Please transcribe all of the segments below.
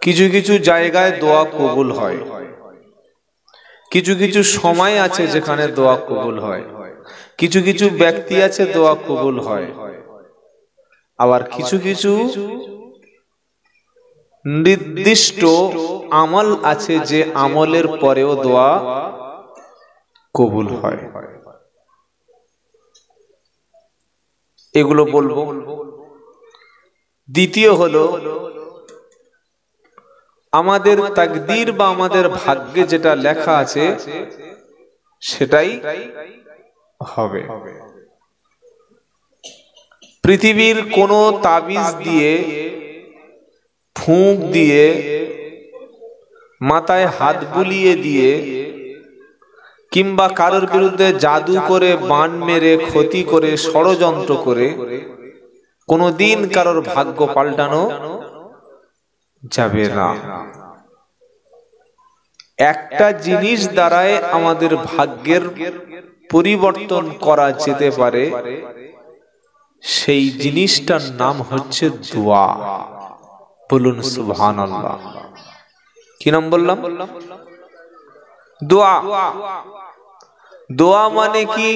কিছু কিছু জায়গায় দোয়া কবুল হয়, কিছু কিছু সময় আছে যেখানে দোয়া কবুল হয়, কিছু কিছু ব্যক্তি আছে দোয়া কবুল হয়, আবার কিছু কিছু নির্দিষ্ট আমল আছে যে আমলের পরেও দোয়া কবুল হয়। এগুলো বলবো। দ্বিতীয় হলো, আমাদের তাকদীর বা আমাদের ভাগ্যে যেটা লেখা আছে সেটাই হবে। পৃথিবীর কোনো তাবিজ দিয়ে, ফুঁক দিয়ে, মাথায় হাত বুলিয়ে দিয়ে, কিংবা কারোর বিরুদ্ধে জাদু করে, বান মেরে, ক্ষতি করে, ষড়যন্ত্র করে কোনোদিন কারোর ভাগ্য পাল্টানো যাবে না। একটা জিনিস দ্বারাই আমাদের ভাগ্যের পরিবর্তন করা যেতে পারে, সেই জিনিসটার নাম হচ্ছে দোয়া। বলুন সুবহানাল্লাহ। কি নাম বললাম? দোয়া। দোয়া মানে কি?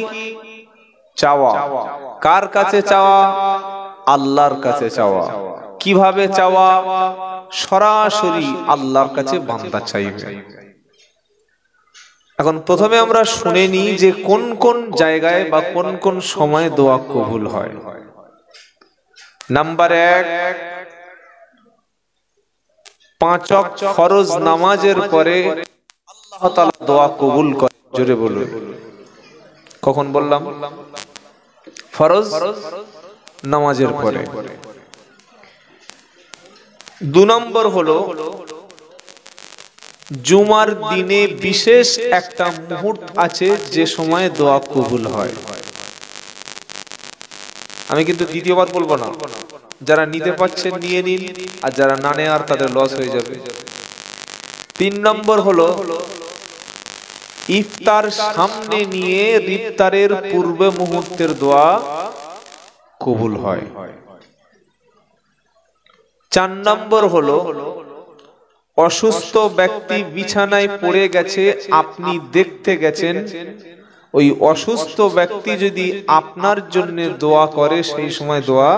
চাওয়া। কার কাছে চাওয়া? আল্লাহর কাছে চাওয়া। কিভাবে চাওয়া? সরাসরি আল্লাহর কাছে বান্দা চাইবে। এখন প্রথমে আমরা শুনে নিই যে কোন কোন জায়গায় বা কোন কোন সময় দোয়া কবুল হয়। নাম্বার 1, 5 ওয়াক্ত ফরজ নামাজের পরে আল্লাহ তাআলা দোয়া কবুল করে। জোরে বলুন। কখন বললাম? ফরজ নামাজের পরে। 2 নম্বর হলো, জুমার দিনে বিশেষ একটা মুহূর্ত আছে যে সময় দোয়া কবুল হয়। আমি কিন্তু দ্বিতীয়বার বলবো না, যারা নিতে পারছেন নিয়ে নিন, আর যারা না নেয় আর তাদের লস হয়ে যাবে। 3 নম্বর হলো, ইফতার সামনে নিয়ে ইফতারের পূর্বে মুহূর্তের দোয়া কবুল হয়। 4 নম্বর হলো, অসুস্থ ব্যক্তি বিছানায় পড়ে গেছে, আপনি দেখতে গেছেন, ওই অসুস্থ ব্যক্তি যদি আপনার জন্য দোয়া করে সেই সময় দোয়া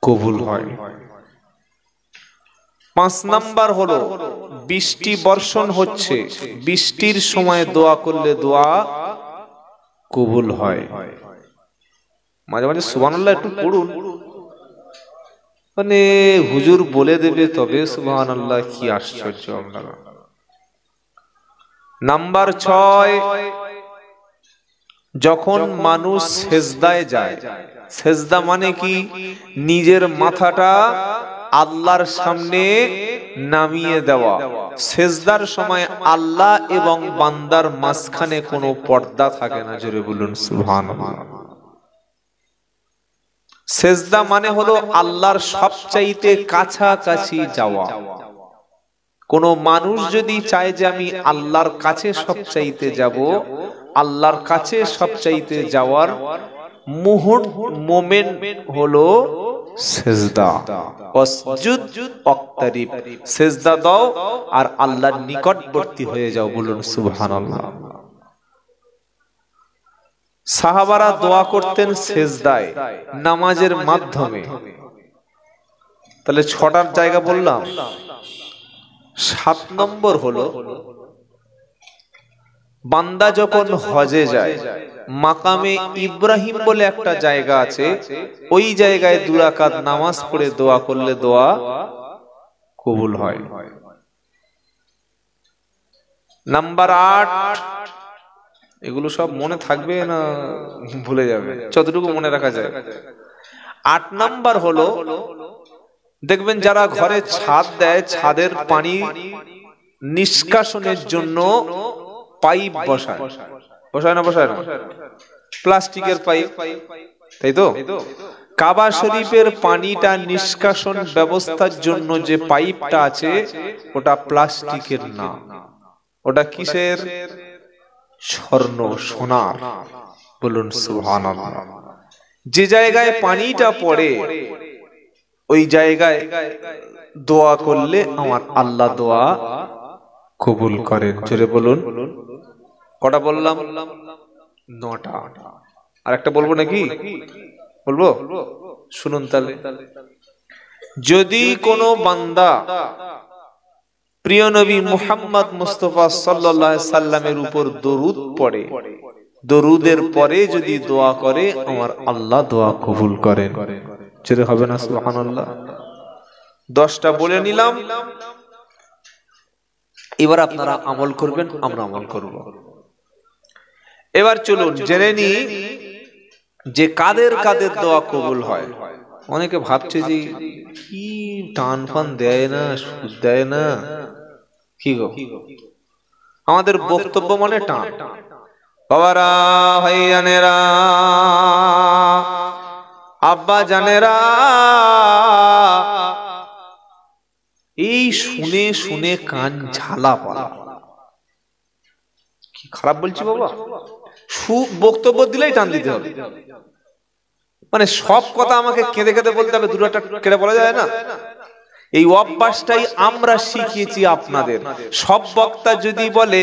কবুল হয়। 5 নাম্বার হলো, বৃষ্টি বর্ষণ হচ্ছে, বৃষ্টির সময় দোয়া করলে দোয়া কবুল হয়। মাঝে মাঝে সুবহানাল্লাহ একটু পড়ুন, মানে হুজুর বলে দেবে তবে সুবহানাল্লাহ। কি আশ্চর্য আপনারা। নাম্বার 6, যখন মানুষ সেজদায় যায়। সেজদা মানে কি? নিজের মাথাটা আল্লাহর সামনে নামিয়ে দেওয়া। সেজদার সময় আল্লাহ এবং বান্দার মাঝখানে কোনো পর্দা থাকে না। জোরে বলুন সুবহানাল্লাহ। সেজদা মানে হলো আল্লাহর সবচাইতে কাছাকাছি যাওয়া। কোন মানুষ যদি চায় যে আমি আল্লাহর কাছে সবচাইতে যাব, আল্লাহর কাছে সবচাইতে যাওয়ার মোমেন্ট হলো সেজদা। ওয়াসজুদ ওয়াক্তারিব, সেজদা দাও আর আল্লাহর নিকটবর্তী হয়ে যাও। বলুন সুবহানাল্লাহ। সাহাবারা দোয়া করতেন সেজদায়, নামাজের মাধ্যমে। তাহলে 6টার জায়গা বললাম। 7 নম্বর হলো, বান্দা যখন হজে যায়, মাকামে ইব্রাহিম বলে একটা জায়গা আছে, ওই জায়গায় 2 রাকাত নামাজ পড়ে দোয়া করলে দোয়া কবুল হয়। নাম্বার 8, এগুলো সব মনে থাকবে না ভুলে যাবে? যতটুকু মনে রাখা যায়। 8 নাম্বার হলো, দেখবেন যারা ঘরে ছাদ দেয়, ছাদের পানি নিষ্কাশনের জন্য পাইপ বসায়। বসায় না? বসায় না? প্লাস্টিকের পাইপ, তাই তো? কাবা শরীফের পানিটা নিষ্কাশন ব্যবস্থার জন্য যে পাইপটা আছে ওটা প্লাস্টিকের না, ওটা কিসের? স্বর্ণ, সোনার। বলুন সুবহানাল্লাহ। যে জায়গায় পানিটা পড়ে ওই জায়গায় দোয়া করলে আমার আল্লাহ দোয়া কবুল করেন। জোরে বলুন। কটা বললাম? 9টা। আর একটা বলবো নাকি? বলবো? শুনুন তাহলে। যদি কোনো বান্দা প্রিয় নবী মুহাম্মদ মুস্তাফা সাল্লাল্লাহু আলাইহি সাল্লামের উপর দরুদ পড়ে, দরুদের পরে যদি দোয়া করে আমার আল্লাহ দোয়া কবুল করেন। জোরে হবে না সুবহানাল্লাহ? 10টা বলে নিলাম। এবার আপনারা আমল করবেন, আমরা আমল করব। এবার চলুন জেনে নি যে কাদের কাদের দোয়া কবুল হয়। অনেকে ভাবছে যে কি টান ফান দেয় না, সুদ দেয় না, কি গো আমাদের বক্তব্য মানে টান। বাবারা, ভাইয়ানেরা, আব্বা জানেরা, এই শুনে শুনে কান ঝালা পালা। কি খারাপ বলছি বাবা? বক্তব্য দিলেই টান দিতে হবে, মানে সব কথা আমাকে কেঁদে কেঁদে বলতে হবে, দুটো একটা কেটে বলা যায় না। এই অভ্যাসটাই আমরা শিখিয়েছি আপনাদের। সব বক্তা যদি বলে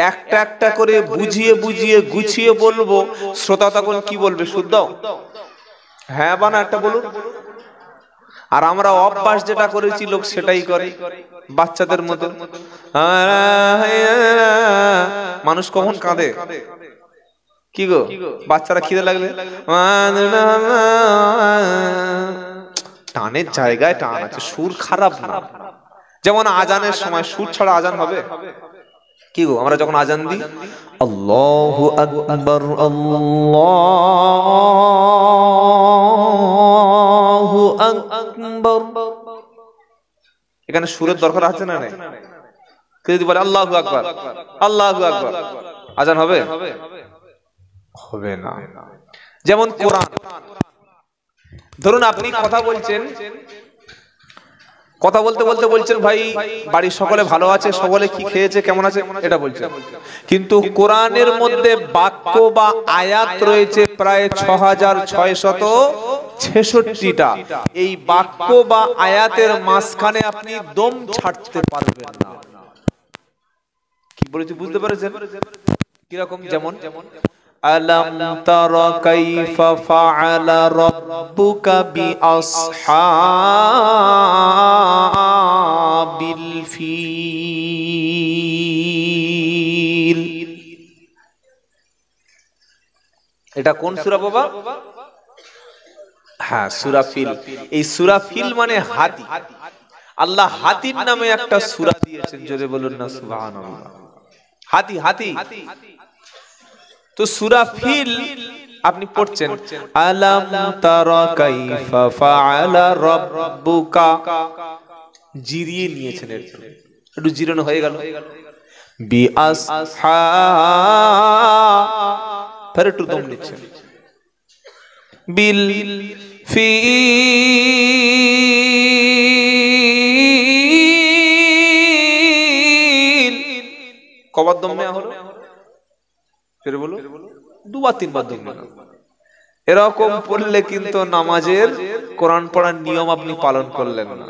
একটা একটা করে বুঝিয়ে বুঝিয়ে গুছিয়ে বলবো, শ্রোতা তখন কি বলবে? শুদ্ধ হ্যাঁ বা না একটা বলুন। আর আমরা অভ্যাস যেটা করেছি লোক সেটাই করে, বাচ্চাদের মতো। মানুষ কখন কাঁদে? কি গো বাচ্চারা খিদে লাগলে টানের জায়গায় টান আছে, সুর খারাপ না। যেমন আজানের সময় সুর ছাড়া আজান হবে? কি গো আমরা যখন আজান দিই আল্লাহু আকবার আল্লাহু আকবার, এখানে সুরের দরকার আছে না নাই? কেউ যদি বলে আল্লাহু আকবার আল্লাহু আকবার, আজান হবে? হবে না। যেমন কোরআন, ধরুন আপনি কথা বলছেন, কথা বলতে বলতে বলছেন ভাই বাড়ির সকলে ভালো আছে, সকলে কি খেয়েছে, কেমন আছে, এটা বলছেন। কিন্তু কোরআনের মধ্যে বাক্য বা আয়াত রয়েছে প্রায় 6666টা। এই বাক্য বা আয়াতের মাঝখানে আপনি দম ছাড়তে পারবেন না। কি বলেছি বুঝতে পেরেছেন? কিরকম? যেমন আলাম তারা কাইফা ফাআলা রাব্বুকা বিআসহাবিল ফিল। এটা কোন সূরা বাবা? হ্যাঁ, সূরা ফিল। এই সূরা ফিল মানে হাতি। আল্লাহ হাতির নামে একটা সূরা দিয়েছেন, জোরে বলুন না সুবহানাল্লাহ। হাতি হাতি। তো সূরা ফিল আপনি পড়ছেন, আলাম তারা কাইফা ফাআলা রাব্বুকা, জিরিয়ে নিয়েছেন, একটু জিরানো হয়ে গেল। বিআসহা, ফের একটু দম নিচ্ছেন। বিল ফিল, কবার দম নেওয়া হলো? ফের বলো, দুবার তিনবার দম নেওয়া। এরকম পড়লে কিন্তু নামাজের কোরআন পড়ার নিয়ম আপনি পালন করলেন না।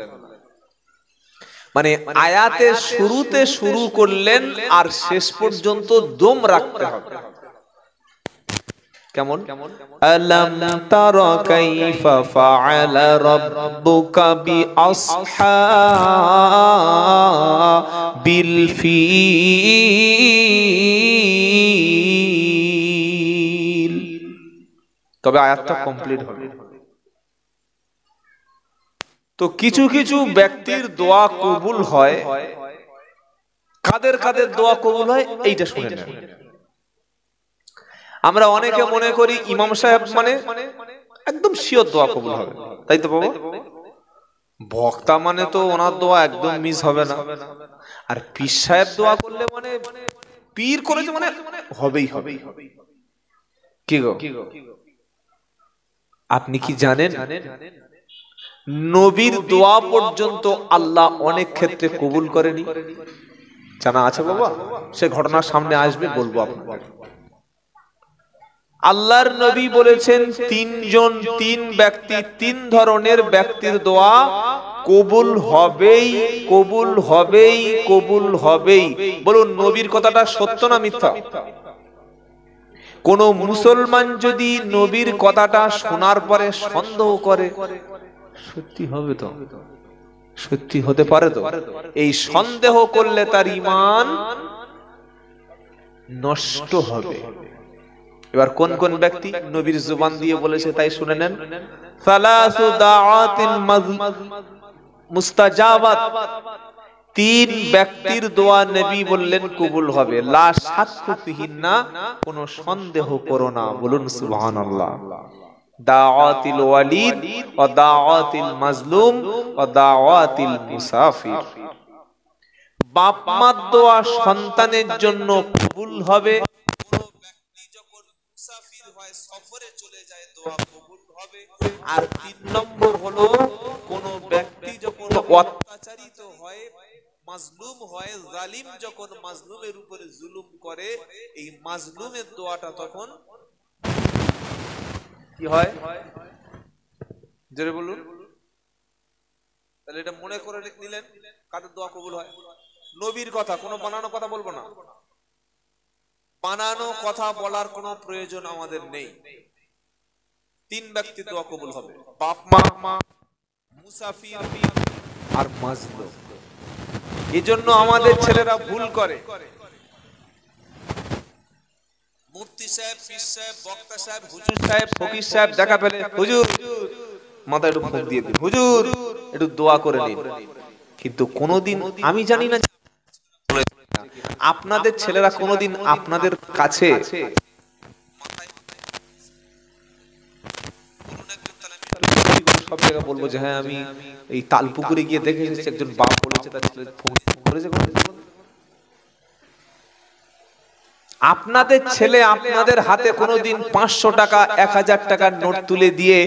মানে আয়াতের শুরুতে শুরু করলেন আর শেষ পর্যন্ত দম রাখতে হবে। কেমন? আলাম তারা কাইফা ফাআলা রাব্বুকা বিআসহাবিল ফিল। তবে আয়াতটা কমপ্লিট হবে। তো কিছু কিছু ব্যক্তির দোয়া কবুল হয়। কাদের কাদের দোয়া কবুল হয় এইটা শুনে নেন। আমরা অনেকে মনে করি ইমাম সাহেব মানে একদম শিওর দোয়া কবুল হবে, তাই তো বাবা? বক্তা মানে তো ওনার দোয়া একদম মিস হবে না। আর পীর সাহেব দোয়া করলে মানে পীর করেছে মানে হবেই হবে। কি গো আপনি কি জানেন নবীর দোয়া পর্যন্ত আল্লাহ অনেক ক্ষেত্রে কবুল করেনি? জানা আছে বাবা? সে ঘটনার সামনে আসবে, বলবো আপনাদের। আল্লাহর নবী বলেছেন তিন ব্যক্তি, তিন ধরনের ব্যক্তির দোয়া কবুল হবেই, কবুল হবেই, কবুল হবেই। বলুন নবীর কথাটা সত্য না মিথ্যা? কোন মুসলমান যদি নবীর কথাটা শোনার পরে সন্দেহ করে, সত্যি হবে তো, সত্যি হতে পারে তো, এই সন্দেহ করলে তার ঈমান নষ্ট হবে। এবার কোন কোন ব্যক্তি নবীর জবান দিয়ে বলেছে তাই শুনে নেন। সালাসু দাআতিল মুস্তাজাবাত, তিন ব্যক্তির দোয়া নবী বললেন কবুল হবে, লা শাক্কু ফিহিন্না, কোনো সন্দেহ করো না। বলুন সুবহানাল্লাহ। দাআতিল ওয়ালিদ ওয়া দাআতিল মাজলুম ওয়া দাআতিল মুসাফির, বাপ মার দোয়া সন্তানের জন্য কবুল হবে, কোন ব্যক্তি যখন মুসাফির হয়, সফরে চলে যায়, দোয়া কবুল হবে। আর তিন নম্বর হলো কোন ব্যক্তি যখন অত্যাচারিত হয়, মাজলুম হয়, জালিম যখন মাজলুমের উপরে জুলুম করে, এই মাজলুমের দোয়াটা তখন কি হয়? জোরে বলুন। তাহলে এটা মনে করে নিলেন কাদের দোয়া কবুল হয়? নবীর কথা, কোনো বানানো কথা বলবো না। বানানো কথা বলার কোনো প্রয়োজন আমাদের নেই। তিন ব্যক্তি দোয়া কবুল হবে, বাপ মা, মুসাফির আর মাজলুম। এজন্য আমাদের ছেলেরা ভুল করে। মুফতি সাহেব, পীর সাহেব, বক্তা সাহেব, হুজুর সাহেব, ফকির সাহেব দেখা পেলে, হুজুর মাথায় একটু ফুঁক দিয়ে দিন, হুজুর একটু দোয়া করে নিন। কিন্তু কোনোদিন, আমি জানি না আপনাদের ছেলেরা কোনোদিন আপনাদের কাছে সব জায়গায় বলবো যে হ্যাঁ আমি এই তালপুকুরে গিয়ে দেখে এসেছি একজন বাপ বলেছে তার ছেলে ফোন করেছে। আপনাদের ছেলে আপনাদের হাতে কোনোদিন 500 টাকা 1000 টাকার নোট তুলে দিয়ে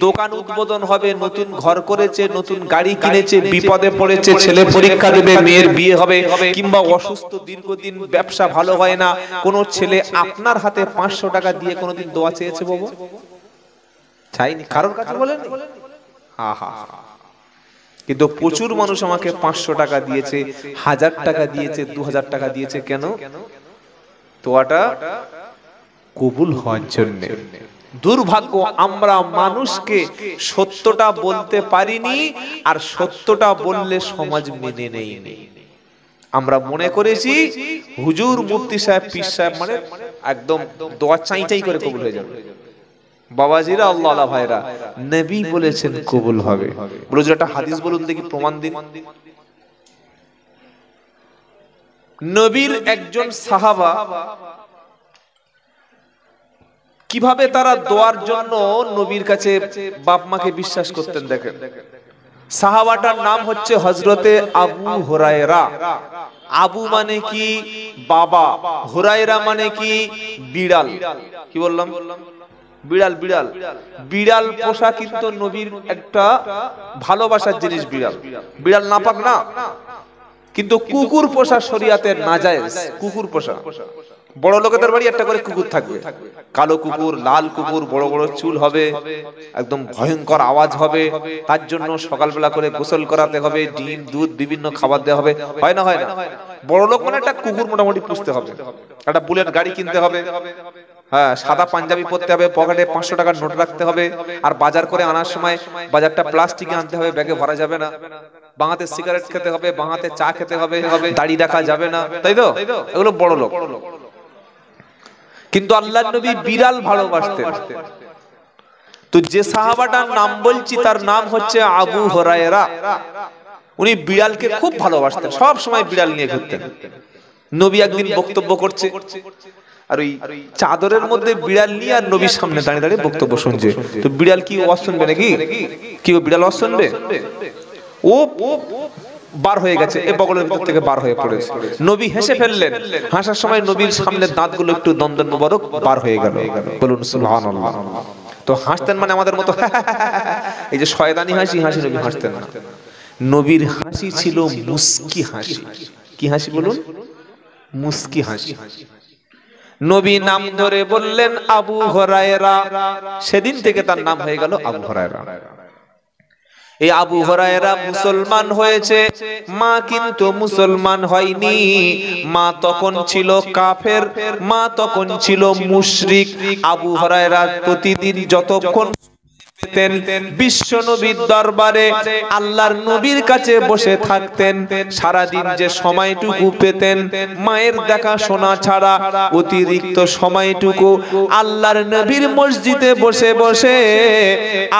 দোকান উদ্বোধন হবে, নতুন ঘর করেছে, নতুন গাড়ি কিনেছে, বিপদে পড়েছে, ছেলে পরীক্ষা দেবে, মেয়ের বিয়ে হবে, কিংবা অসুস্থ দীর্ঘদিন, ব্যবসা ভালো হয় না, কোন ছেলে আপনার হাতে 500 টাকা দিয়ে কোনোদিন দোয়া চেয়েছে? বাবা চাইনি, কারোর কাছে বলেন। কিন্তু প্রচুর মানুষ আমাকে 500 টাকা দিয়েছে, 1000 টাকা দিয়েছে, 2000 টাকা দিয়েছে। কেন? দোয়াটা কবুল হওয়ার জন্য। দুর্ভাগ্য, আমরা মানুষকে সত্যটা বলতে পারিনি, আর সত্যটা বললে সমাজ মেনে নেয়নি। আমরা মনে করেছি হুজুর, মুফতি সাহেব, পীর সাহেব মানে একদম দোয়া চাই চাই করে কবুল হয়ে যাবে। বাবাজিরা, আল্লাহ ভাইরা, নবী বলেছেন কবুল হবে। বলো যে একটা হাদিস বলুন দেখি, প্রমাণ দিন। নবীর একজন সাহাবা কিভাবে তারা দোয়ার জন্য নবীর কাছে বাপ মাকে বিশ্বাস করতেন দেখেন। সাহাবাটার নাম হচ্ছে হযরতে আবু হুরায়রা। আবু মানে কি? বাবা। হুরায়রা মানে কি? বিড়াল। কি বললাম? বিড়াল। বিড়াল বিড়াল পোষা কিন্তু নবীর একটা ভালোবাসার জিনিস। বিড়াল, বিড়াল নাপাক না, কিন্তু কুকুর পোষা শরীয়তের নাজায়েজ। কুকুর পোষা, বড় লোকেদের বাড়ি একটা করে কুকুর থাকবে, কালো কুকুর, লাল কুকুর, বড় বড় চুল হবে, একদম ভয়ঙ্কর আওয়াজ হবে, তার জন্য সকালবেলা করে গোসল করাতে হবে, ডিম দুধ বিভিন্ন খাবার দেওয়া হবে। হয় না? হয় না? বড় লোক মানে একটা কুকুর মোটামুটি পুষতে হবে, একটা বুলেট গাড়ি কিনতে হবে, হ্যাঁ, সাদা পাঞ্জাবি পরতে হবে, পকেটে 500 টাকার নোট রাখতে হবে, আর বাজার করে আনার সময় বাজারটা প্লাস্টিকে আনতে হবে, ব্যাগে ভরা যাবে না, বাংলাতে সিগারেট খেতে হবে, বাংলাতে চা খেতে হবে, দাড়ি রাখা যাবে না, তাই তো? এগুলো বড় লোক। কিন্তু আল্লাহর নবী বিড়াল ভালোবাসতেন। তো যে সাহাবাটার নাম বলছি তার নাম হচ্ছে আবু হুরায়রা। উনি বিড়ালকে খুব ভালোবাসতেন, সব সময় বিড়াল নিয়ে ঘুরতেন। নবী একদিন বক্তব্য করছে, আর ওই চাদরের মধ্যে বিড়াল নিয়ে আর নবীর সামনে দাঁড়িয়ে দাঁড়িয়ে বক্তব্য শুনছে। তো বিড়াল কি ওয়াজ শুনবে নাকি? কি ও বিড়াল ওয়াজ শুনবে? ও বার হয়ে গেছে, এ বগলের ভিতর থেকে বার হয়ে পড়েছে। নবী হেসে ফেললেন। হাসার সময় নবীর সামনে দাঁতগুলো একটু দন্দন মুবারক বার হয়ে গেল। বলুন সুবহানাল্লাহ। তো হাসতেন মানে আমাদের মতো এই যে শয়তানি হাসি, হাসি নবী হাসতেন না। নবীর হাসি ছিল মুস্কি হাসি। কি হাসি বলুন? মুস্কি হাসি। নবী নাম ধরে বললেন আবু হুরায়রা, সেদিন থেকে তার নাম হয়ে গেল আবু হুরায়রা। এই আবু হুরায়রা মুসলমান হয়েছে, মা কিন্তু মুসলমান হয়নি। মা তখন ছিল কাফের, মা তখন ছিল মুশরিক। আবু হুরায়রা প্রতিদিন যতক্ষণ বিশ্ব নবীর দরবারে আল্লাহর নবীর কাছে বসে থাকতেন, সারাদিন যে সময়টুকু পেতেন মায়ের দেখাশোনা ছাড়া অতিরিক্ত সময়টুকু আল্লাহর নবীর মসজিদে বসে বসে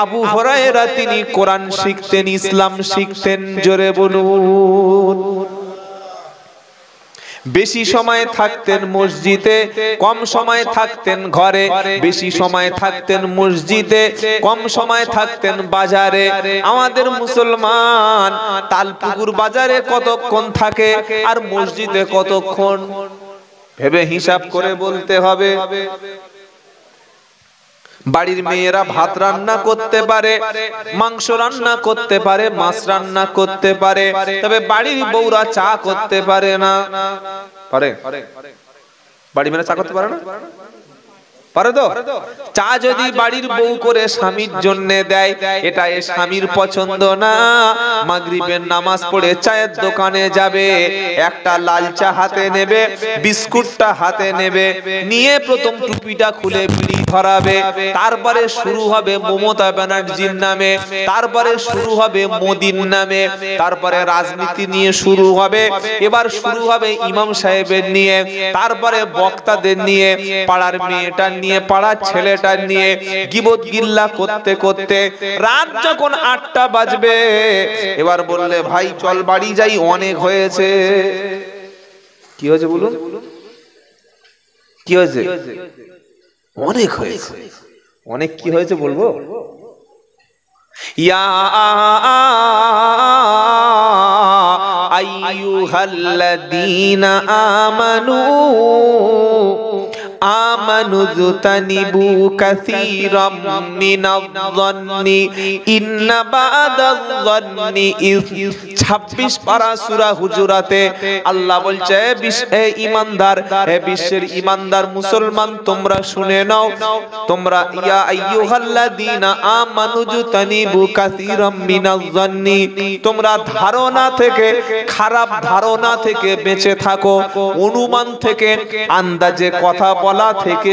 আবু হুরায়রা তিনি কোরআন শিখতেন, ইসলাম শিখতেন। জোরে বলুন। বেশি সময় থাকতেন মসজিদে, কম সময় থাকতেন ঘরে। বেশি সময় থাকতেন মসজিদে, কম সময় থাকতেন বাজারে। আমাদের মুসলমান তালপুকুর বাজারে কতক্ষণ থাকে আর মসজিদে কতক্ষণ, ভেবে হিসাব করে বলতে হবে। বাড়ির মেয়েরা ভাত রান্না করতে পারে, মাংস রান্না করতে পারে, মাছ রান্না করতে পারে, তবে বাড়ির বউরা চা করতে পারে না। পারে? বাড়ির মেয়েরা চা করতে পারে না? পারে তো? চা যদি বাড়ির বউ করে স্বামীর জন্য দেয়, এটা এ স্বামীর পছন্দ না। মাগরিবের নামাজ পড়ে চায়ের দোকানে যাবে, একটা লাল চা হাতে নেবে, বিস্কুটটা হাতে নেবে, নিয়ে প্রথম টুপিটা খুলে বিড়ি ধরাবে। তারপরে শুরু হবে মমতা ব্যানার্জির নামে, তারপরে শুরু হবে মোদির নামে, তারপরে রাজনীতি নিয়ে শুরু হবে, এবার শুরু হবে ইমাম সাহেবের নিয়ে, তারপরে বক্তাদের নিয়ে, পাড়ার মেয়েটা নিয়ে, পাড়ার ছেলেটা নিয়ে, গিবত গিল্লা করতে করতে রাত যখন ৮টা বাজবে, এবার বললে ভাই চল বাড়ি যাই, অনেক হয়েছে। কি হয়েছে বলুন? কি হয়েছে? অনেক হয়েছে। অনেক কি হয়েছে বলবো? ইয়া আইয়ুহাল্লাযীনা আমানু আমানুযতানিবু কাসীরাম মিনায-যন্নি ইন্না বা'দায-যন্নি 26 পারা সূরা হুজুরাতে আল্লাহ বলছে, হে ঈমানদার, হে বিশ্বের ঈমানদার মুসলমান তোমরা শুনে নাও, তোমরা ইয়া আইয়ুহাল্লাযীনা আমানুযতানিবু কাসীরাম মিনায-যন্নি, তোমরা ধারণা থেকে, খারাপ ধারণা থেকে বেঁচে থাকো, অনুমান থেকে, আন্দাজে কথা বলা থেকে